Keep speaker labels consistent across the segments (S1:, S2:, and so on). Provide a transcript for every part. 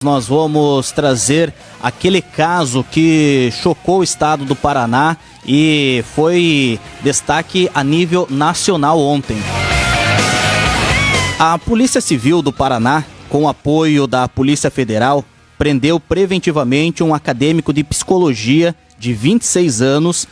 S1: Nós vamos trazer aquele caso que chocou o estado do Paraná e foi destaque a nível nacional ontem. A Polícia Civil do Paraná, com o apoio da Polícia Federal, prendeu preventivamente um acadêmico de psicologia de 26 anos,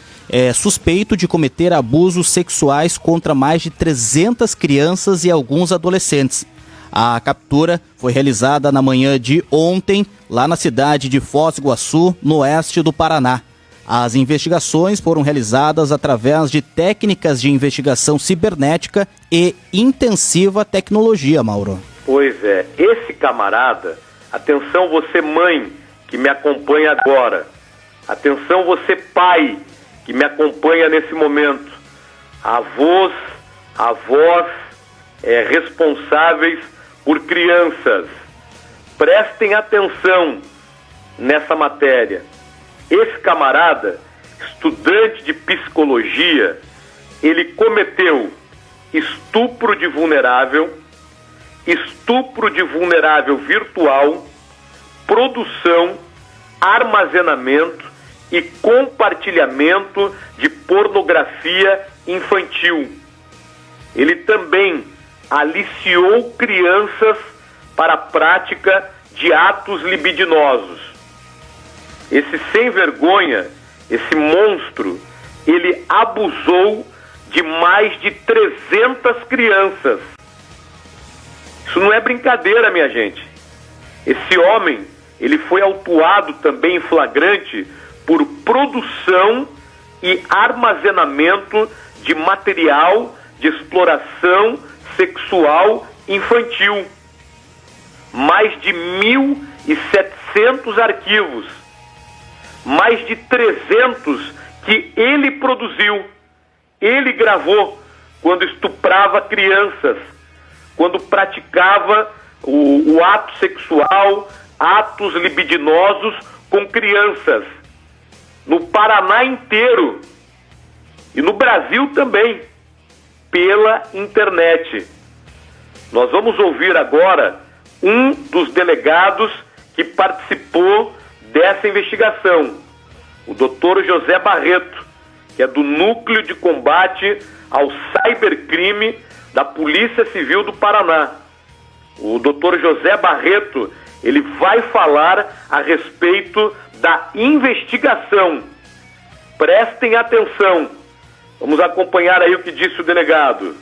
S1: suspeito de cometer abusos sexuais contra mais de 300 crianças e alguns adolescentes. A captura foi realizada na manhã de ontem, lá na cidade de Foz do Iguaçu, no oeste do Paraná. As investigações foram realizadas através de técnicas de investigação cibernética e intensiva tecnologia, Mauro.
S2: Pois é, esse camarada, atenção você mãe que me acompanha agora, atenção você pai que me acompanha nesse momento, avós, responsáveis por crianças, prestem atenção nessa matéria. Esse camarada, estudante de psicologia, ele cometeu estupro de vulnerável virtual, produção, armazenamento e compartilhamento de pornografia infantil. Ele também aliciou crianças para a prática de atos libidinosos. Esse sem vergonha, esse monstro, ele abusou de mais de 300 crianças. Isso não é brincadeira, minha gente. Esse homem, ele foi autuado também em flagrante por produção e armazenamento de material de exploração sexual infantil. Mais de 1.700 arquivos, mais de 300 que ele produziu, ele gravou quando estuprava crianças, quando praticava o ato sexual, atos libidinosos com crianças, no Paraná inteiro e no Brasil também, pela internet. Nós vamos ouvir agora um dos delegados que participou dessa investigação, o Dr. José Barreto, que é do Núcleo de Combate ao Cybercrime da Polícia Civil do Paraná. O Dr. José Barreto, ele vai falar a respeito da investigação. Prestem atenção. Vamos acompanhar aí o que disse o delegado.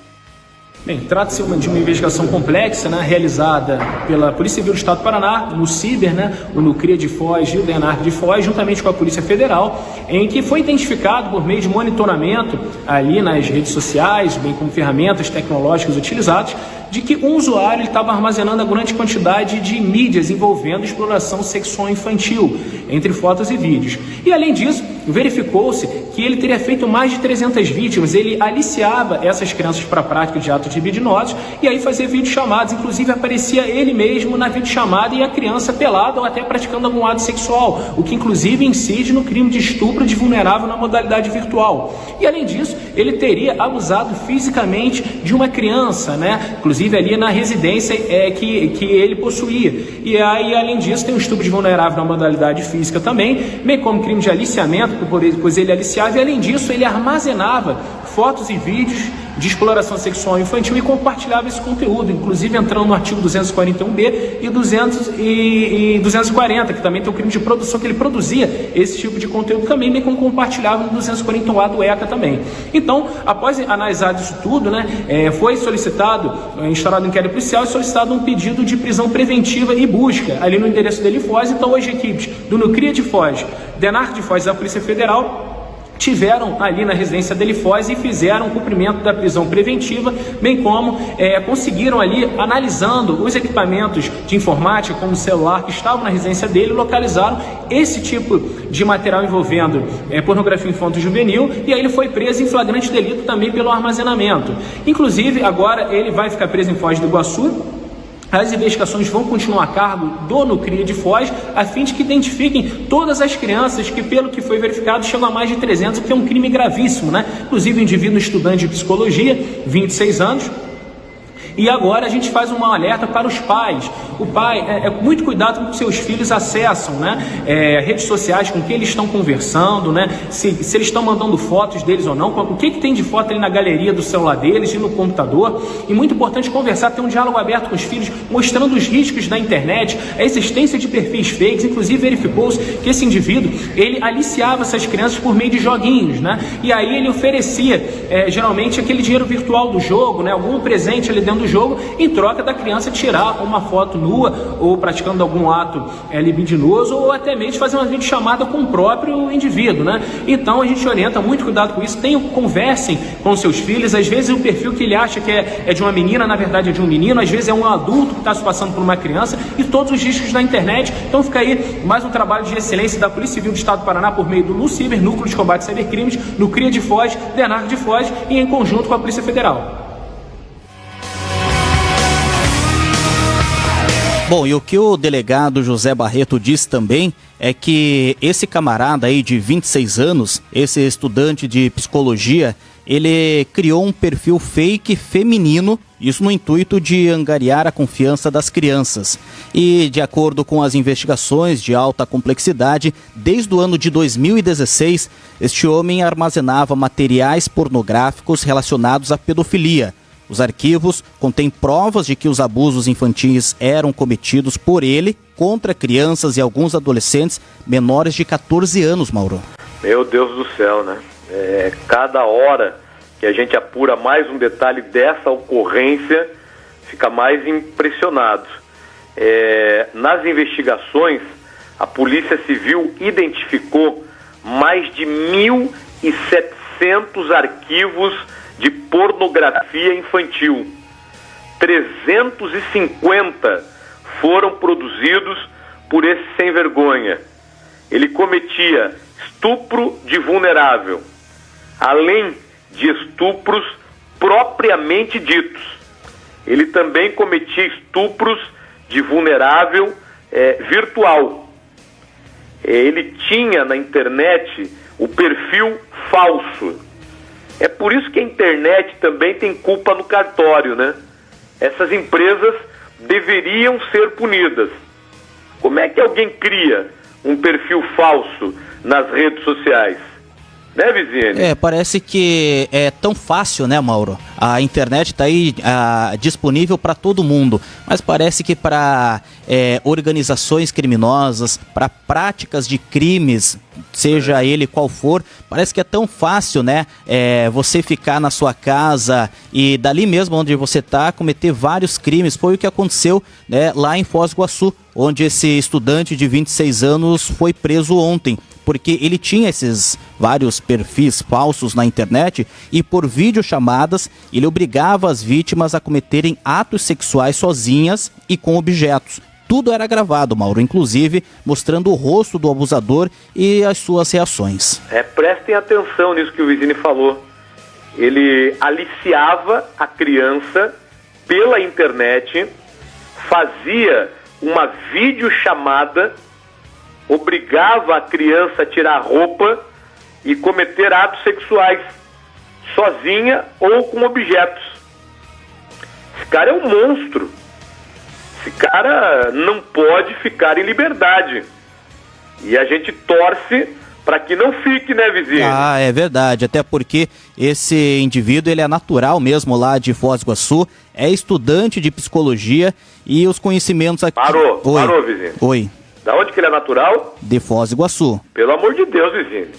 S3: Bem, trata-se de uma investigação complexa, realizada pela Polícia Civil do Estado do Paraná, no CIBER, o Nucria de Foz e o DENARC de Foz, juntamente com a Polícia Federal, em que foi identificado por meio de monitoramento ali nas redes sociais, bem como ferramentas tecnológicas utilizadas, de que um usuário estava armazenando a grande quantidade de mídias envolvendo exploração sexual infantil, entre fotos e vídeos. E além disso, verificou-se que ele teria feito mais de 300 vítimas, ele aliciava essas crianças para a prática de atos libidinosos e aí fazia videochamadas, inclusive aparecia ele mesmo na videochamada e a criança pelada ou até praticando algum ato sexual, o que inclusive incide no crime de estupro de vulnerável na modalidade virtual. E além disso, ele teria abusado fisicamente de uma criança, inclusive ali na residência que ele possuía. E aí, além disso, tem o estupro de vulnerável na modalidade física também, bem como crime de aliciamento, pois ele aliciava, e além disso, ele armazenava fotos e vídeos de exploração sexual infantil e compartilhava esse conteúdo, inclusive entrando no artigo 241B e 240, que também tem o crime de produção, que ele produzia esse tipo de conteúdo também, bem como compartilhava no 241A do ECA também. Então, após analisar isso tudo, foi solicitado, instaurado um inquérito policial e solicitado um pedido de prisão preventiva e busca ali no endereço dele em Foz. Então, hoje equipes do Nucria de Foz, DENARC de Foz e da Polícia Federal tiveram ali na residência dele Foz e fizeram o cumprimento da prisão preventiva, bem como conseguiram ali, analisando os equipamentos de informática, como o celular que estavam na residência dele, localizaram esse tipo de material envolvendo pornografia infanto-juvenil, e aí ele foi preso em flagrante delito também pelo armazenamento. Inclusive, agora ele vai ficar preso em Foz do Iguaçu. As investigações vão continuar a cargo do Nucria de Foz, a fim de que identifiquem todas as crianças que, pelo que foi verificado, chegam a mais de 300, o que é um crime gravíssimo, Inclusive, um indivíduo estudante de psicologia, 26 anos, E agora a gente faz um alerta para os pais. o pai, muito cuidado com o que seus filhos acessam, né? Redes sociais, com quem eles estão conversando, né? Se eles estão mandando fotos deles ou não, o que tem de foto ali na galeria do celular deles e no computador. E muito importante conversar, ter um diálogo aberto com os filhos, mostrando os riscos da internet, a existência de perfis fakes. Inclusive verificou-se que esse indivíduo, ele aliciava essas crianças por meio de joguinhos, né? E aí ele oferecia geralmente aquele dinheiro virtual do jogo, né? Algum presente ali dentro do jogo, em troca da criança tirar uma foto nua ou praticando algum ato libidinoso, ou até mesmo fazer uma videochamada com o próprio indivíduo, né? Então a gente orienta, muito cuidado com isso, conversem com seus filhos. Às vezes o perfil que ele acha que é de uma menina, na verdade é de um menino, às vezes é um adulto que está se passando por uma criança, e todos os riscos da internet. Então fica aí mais um trabalho de excelência da Polícia Civil do Estado do Paraná por meio do NUCiber, Núcleo de Combate a Cybercrimes, no CRIA de Foz, DENARC de Foz, e em conjunto com a Polícia Federal.
S1: Bom, e o que o delegado José Barreto diz também é que esse camarada aí de 26 anos, esse estudante de psicologia, ele criou um perfil fake feminino, isso no intuito de angariar a confiança das crianças. E, de acordo com as investigações de alta complexidade, desde o ano de 2016, este homem armazenava materiais pornográficos relacionados à pedofilia. Os arquivos contêm provas de que os abusos infantis eram cometidos por ele contra crianças e alguns adolescentes menores de 14 anos, Mauro.
S2: Meu Deus do céu, né? Cada hora que a gente apura mais um detalhe dessa ocorrência, fica mais impressionado. Nas investigações, a Polícia Civil identificou mais de 1.700 arquivos de pornografia infantil. 350 foram produzidos por esse sem vergonha. Ele cometia estupro de vulnerável, além de estupros propriamente ditos. Ele também cometia estupros de vulnerável virtual. Ele tinha na internet o perfil falso. É por isso que a internet também tem culpa no cartório, né? Essas empresas deveriam ser punidas. Como é que alguém cria um perfil falso nas redes sociais? Né, Viziane?
S1: Parece que é tão fácil, né, Mauro? A internet está aí disponível para todo mundo, mas parece que para organizações criminosas, para práticas de crimes, seja ele qual for, parece que é tão fácil, né, você ficar na sua casa e dali mesmo onde você está, cometer vários crimes. Foi o que aconteceu, né, lá em Foz do Iguaçu, onde esse estudante de 26 anos foi preso ontem, porque ele tinha esses vários perfis falsos na internet e por videochamadas ele obrigava as vítimas a cometerem atos sexuais sozinhas e com objetos. Tudo era gravado, Mauro, inclusive mostrando o rosto do abusador e as suas reações.
S2: Prestem atenção nisso que o Vizini falou. Ele aliciava a criança pela internet, fazia uma videochamada, obrigava a criança a tirar a roupa e cometer atos sexuais, sozinha ou com objetos. Esse cara é um monstro. Esse cara não pode ficar em liberdade. E a gente torce para que não fique, né, vizinho?
S1: É verdade, até porque esse indivíduo, ele é natural mesmo lá de Foz do Iguaçu, é estudante de psicologia e os conhecimentos aqui...
S2: Parou, vizinho.
S1: Oi.
S2: Da onde que ele é natural?
S1: De Foz do Iguaçu.
S2: Pelo amor de Deus, vizinho.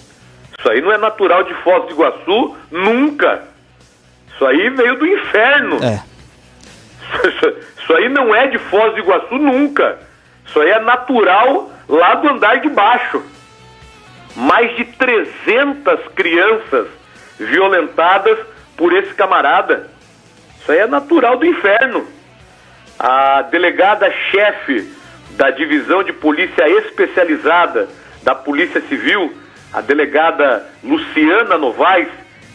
S2: Isso aí não é natural de Foz do Iguaçu nunca. Isso aí veio do inferno. Isso aí não é de Foz do Iguaçu nunca. Isso aí é natural lá do andar de baixo. Mais de 300 crianças violentadas por esse camarada. Isso aí é natural do inferno. A delegada-chefe da Divisão de Polícia Especializada da Polícia Civil, a delegada Luciana Novaes,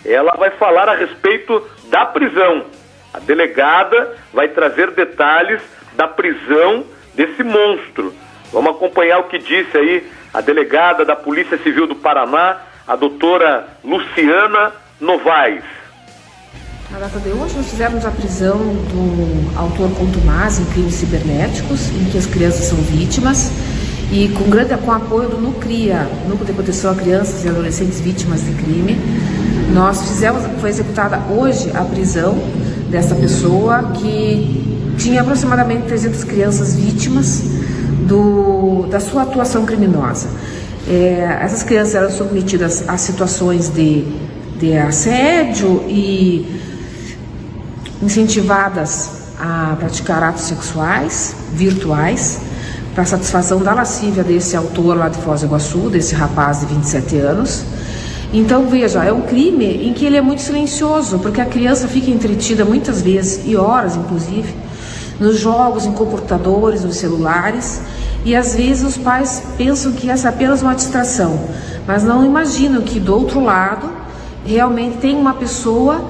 S2: ela vai falar a respeito da prisão. A delegada vai trazer detalhes da prisão desse monstro. Vamos acompanhar o que disse aí a delegada da Polícia Civil do Paraná, a doutora Luciana Novaes.
S4: Na data de hoje, nós fizemos a prisão do autor contumaz em crimes cibernéticos, em que as crianças são vítimas, e com apoio do NUCRIA, Núcleo de Proteção a Crianças e Adolescentes Vítimas de Crime, foi executada hoje a prisão dessa pessoa que tinha aproximadamente 300 crianças vítimas da sua atuação criminosa. Essas crianças eram submetidas a situações de assédio e incentivadas a praticar atos sexuais virtuais para satisfação da lascívia desse autor lá de Foz do Iguaçu, desse rapaz de 27 anos. Então, veja, é um crime em que ele é muito silencioso, porque a criança fica entretida muitas vezes, e horas inclusive, nos jogos, em computadores, nos celulares, e às vezes os pais pensam que essa é apenas uma distração, mas não imaginam que do outro lado realmente tem uma pessoa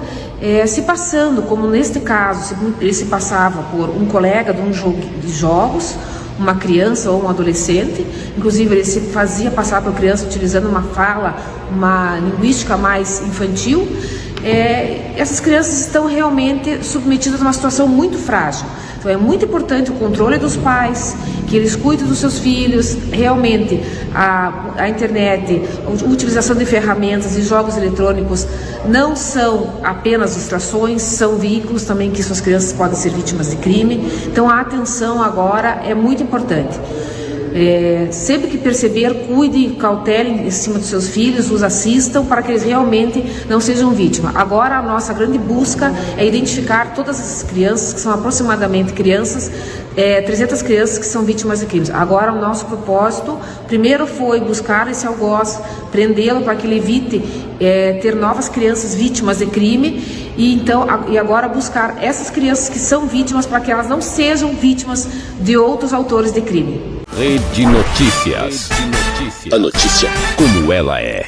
S4: se passando, como neste caso, ele se passava por um colega de um jogo de jogos, uma criança ou um adolescente, inclusive ele se fazia passar por criança utilizando uma linguística mais infantil. Essas crianças estão realmente submetidas a uma situação muito frágil. Então é muito importante o controle dos pais, que eles cuidem dos seus filhos. Realmente a internet, a utilização de ferramentas e jogos eletrônicos não são apenas distrações, são veículos também que suas crianças podem ser vítimas de crime. Então a atenção agora é muito importante. Sempre que perceber, cuide, cautele em cima dos seus filhos, os assistam para que eles realmente não sejam vítimas. Agora a nossa grande busca é identificar todas essas crianças, que são aproximadamente 300 crianças que são vítimas de crimes. Agora o nosso propósito, primeiro foi buscar esse algoz, prendê-lo para que ele evite ter novas crianças vítimas de crime, e agora buscar essas crianças que são vítimas para que elas não sejam vítimas de outros autores de crime.
S5: Rede Notícias. A notícia como ela é.